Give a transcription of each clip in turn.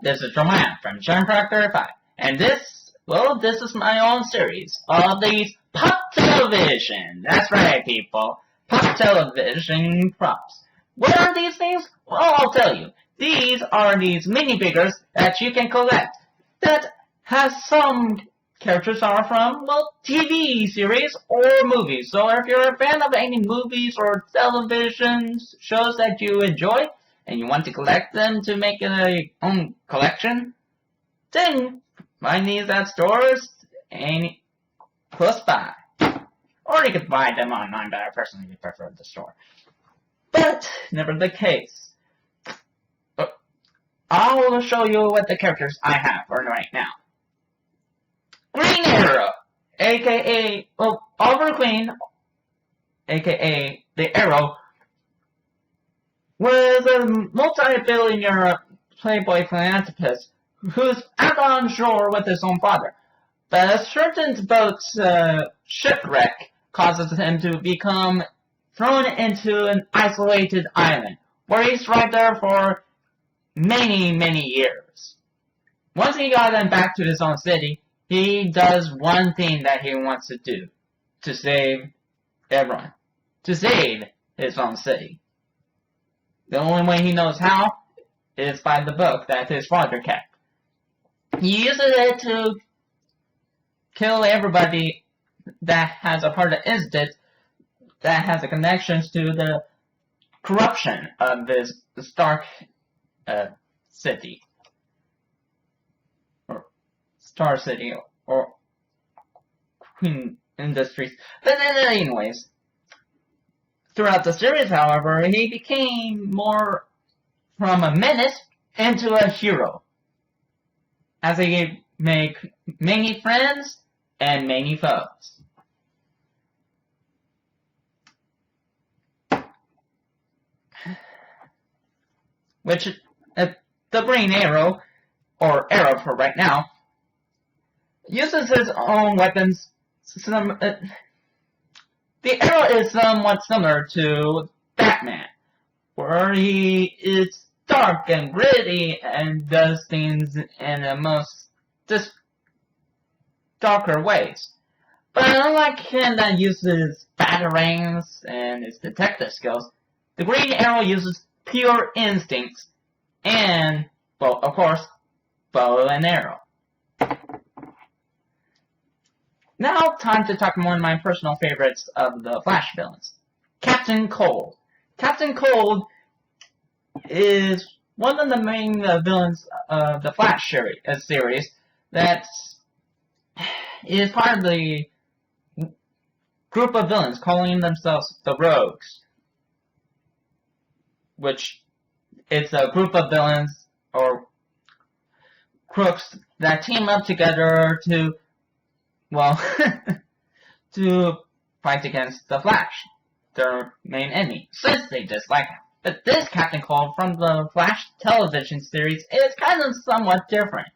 this is Roman from Character 5, and this is my own series of these pop television. That's right, people. Pop television props. What are these things? Well, I'll tell you. These are these mini figures that you can collect that has some characters are from, well, TV series or movies. So if you're a fan of any movies or television shows that you enjoy, and you want to collect them to make a own collection, then find these at stores and close by. Or you could buy them online, but I personally prefer the store. But, never the case. I'll show you what the characters I have for right now. Green Arrow, aka, Oliver Queen, aka the Arrow, was a multi-billionaire playboy philanthropist who's out on shore with his own father. But a certain boat's shipwreck causes him to become thrown into an isolated island, where he's right there for many, many years. Once he got him back to his own city, he does one thing that he wants to do, to save everyone, to save his own city. The only way he knows how is by the book that his father kept. He uses it to kill everybody that has a part of Instant that has a connection to the corruption of this Stark City. Or Star City, or Queen Industries. But anyways, throughout the series, however, he became more from a menace into a hero, as he made many friends and many foes. Which, the Green Arrow, or Arrow for right now, uses his own weapons. The Arrow is somewhat similar to Batman, where he is dark and gritty and does things in the most just darker ways. But unlike him that uses batarangs and his detective skills, the Green Arrow uses pure instincts and, well, of course, bow and arrow. Now, time to talk more on my personal favorites of the Flash villains. Captain Cold. Captain Cold is one of the main villains of the Flash series that is part of the group of villains calling themselves the Rogues, which is a group of villains or crooks that team up together to, well, to fight against the Flash, their main enemy, since they dislike him. But this Captain Cold from the Flash television series is kind of somewhat different.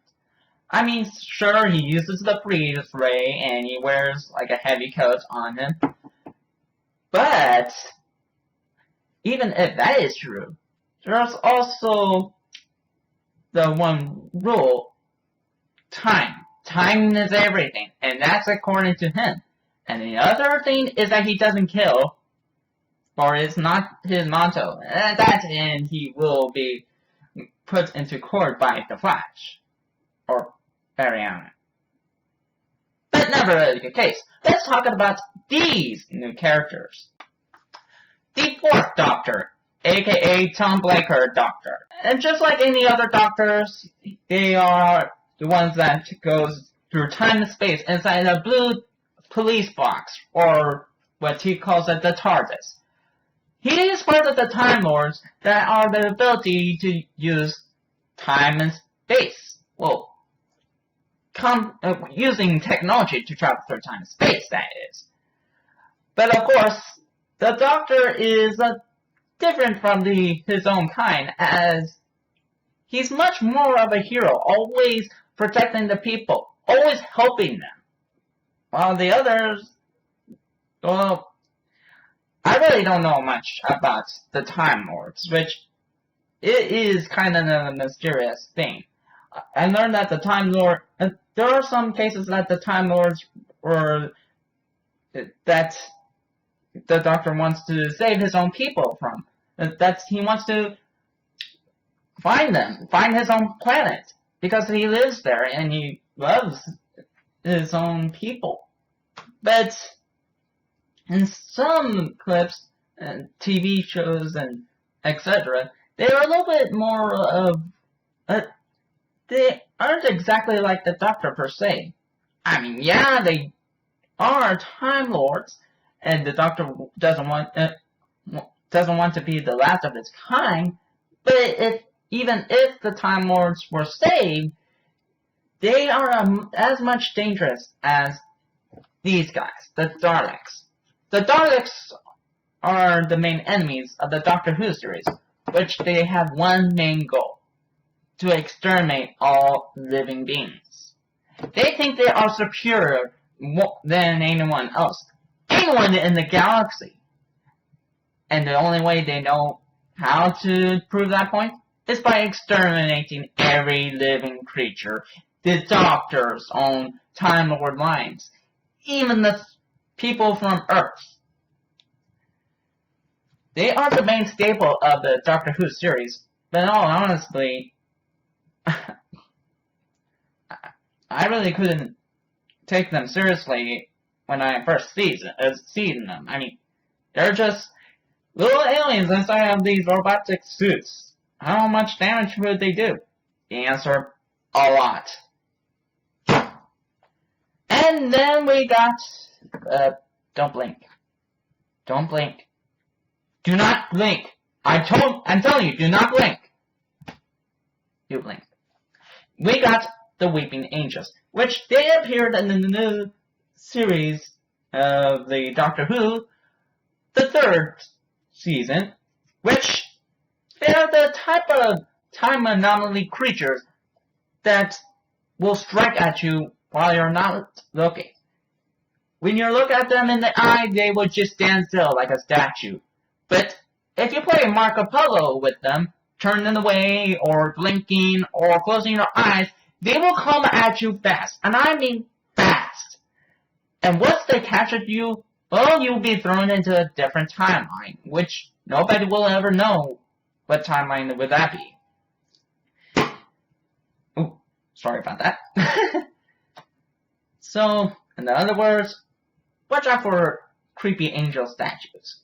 I mean, sure, he uses the freeze ray and he wears like a heavy coat on him. But even if that is true, there's also the one rule: time. Time is everything, and that's according to him. And the other thing is that he doesn't kill, or it's not his motto. And that's and he will be put into court by the Flash, or Ariana. But never really the case. Let's talk about these new characters. The Fourth Doctor, aka Tom Blaker Doctor. And just like any other doctors, they are the ones that goes through time and space inside a blue police box, or what he calls it, the TARDIS. He is part of the Time Lords that are the ability to use time and space. Well, using technology to travel through time and space, that is. But of course, the Doctor is different from his own kind, as he's much more of a hero, always protecting the people, always helping them. While the others, well, I really don't know much about the Time Lords, which it is kind of a mysterious thing. I learned that the Time Lord, there are some cases that the Time Lords were, that the Doctor wants to save his own people from. He wants to find them, find his own planet, because he lives there and he loves his own people. But in some clips, and TV shows, and etc., they are a little bit more of, they aren't exactly like the Doctor per se. I mean, yeah, they are Time Lords, and the Doctor doesn't want to be the last of its kind. But even if the Time Lords were saved, they are as much dangerous as these guys, the Daleks. The Daleks are the main enemies of the Doctor Who series, which they have one main goal: to exterminate all living beings. They think they are superior than anyone else, anyone in the galaxy. And the only way they know how to prove that point is by exterminating every living creature, the Doctor's own Time Lord lines, even the people from Earth. They are the main staple of the Doctor Who series, but in all honesty, I really couldn't take them seriously when I first seen them. I mean, they're just little aliens inside of these robotic suits. How much damage would they do? The answer, a lot. And then we got, don't blink. Don't blink. Do not blink. I'm telling you, do not blink. You blink. We got the Weeping Angels, which they appeared in the new series of the Doctor Who, the third season, which they're the type of time anomaly creatures that will strike at you while you're not looking. When you look at them in the eye, they will just stand still like a statue. But if you play Marco Polo with them, turning away or blinking or closing your eyes, they will come at you fast. And I mean fast. And once they capture you, well, you'll be thrown into a different timeline, which nobody will ever know what timeline would that be. Ooh, sorry about that. So, in other words, watch out for creepy angel statues.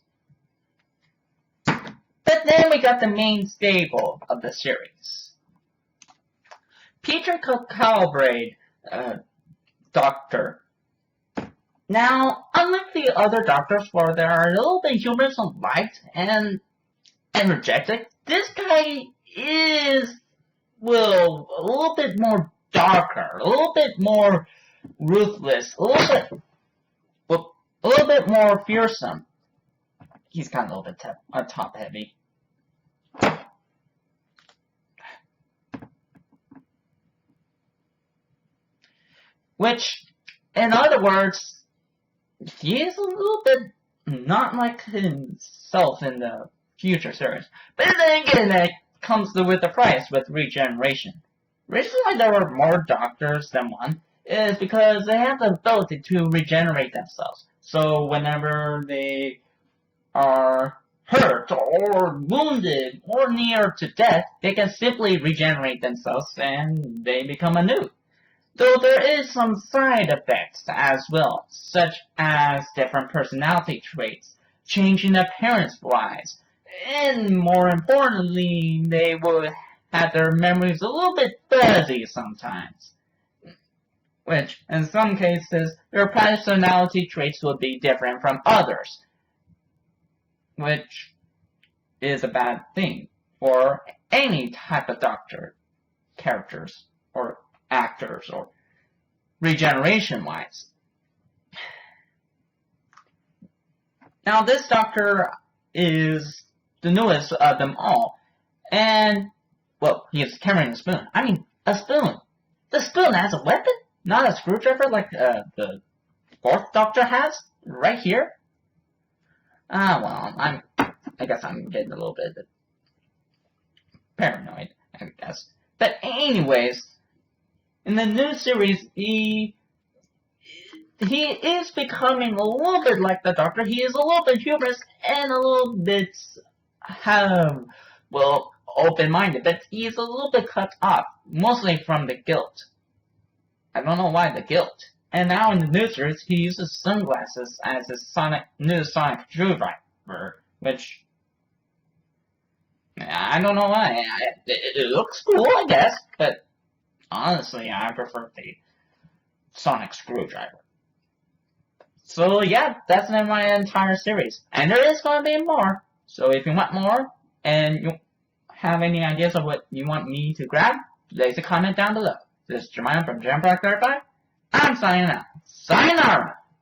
But then we got the main staple of the series. Peter Capaldi, Doctor. Now, unlike the other Doctors where they are a little bit humorous and light and energetic, this guy is, well, a little bit more darker, a little bit more ruthless, a little bit more fearsome. He's kind of a little bit top heavy. Which, in other words, he is a little bit not like himself in the future series. But then again, that comes with the price with regeneration. The reason why there are more Doctors than one is because they have the ability to regenerate themselves. So whenever they are hurt or wounded or near to death, they can simply regenerate themselves and they become anew. Though there is some side effects as well, such as different personality traits, changing appearance-wise, and more importantly, they will have their memories a little bit fuzzy sometimes. Which, in some cases, their personality traits will be different from others, which is a bad thing for any type of Doctor characters or actors or regeneration-wise. Now, this Doctor is the newest of them all, and, well, he is carrying a spoon. I mean, a spoon. The spoon as a weapon, not a screwdriver like the fourth Doctor has right here. Well, I guess I'm getting a little bit paranoid, I guess. But anyways, in the new series, he is becoming a little bit like the Doctor. He is a little bit humorous and a little bit, open-minded, but he's a little bit cut off, mostly from the guilt. I don't know why the guilt. And now in the new series, he uses sunglasses as his new sonic screwdriver, which I don't know why. It looks cool, I guess, but honestly, I prefer the sonic screwdriver. So yeah, that's my entire series. And there is going to be more. So if you want more, and you have any ideas of what you want me to grab, place a comment down below. This is Jeremiah from Jam Clarify. I'm signing out. Sayonara!